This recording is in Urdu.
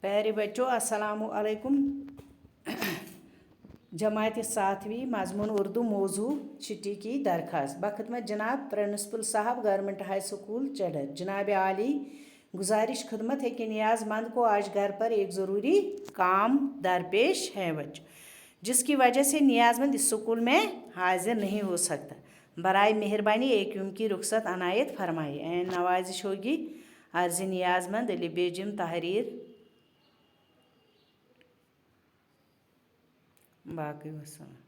پیارے بچوں السلام علیکم۔ جماعت 7ویں مضمون اردو موضوع چھٹی کی درخواست بخدمت جناب پرنسپل صاحب گورنمنٹ ہائی اسکول چڈر۔ جناب عالی گزارش خدمت ہے کہ نیاز مند کو آج گھر پر ایک ضروری کام درپیش ہے جس کی وجہ سے نیاز مند اس اسکول میں حاضر نہیں ہو سکتا۔ برائے مہربانی ایک یوم کی رخصت عنایت فرمائیے۔ عین نوازش ہوگی عرض نیاز مند علی بیجم تحریر باقی وسلام۔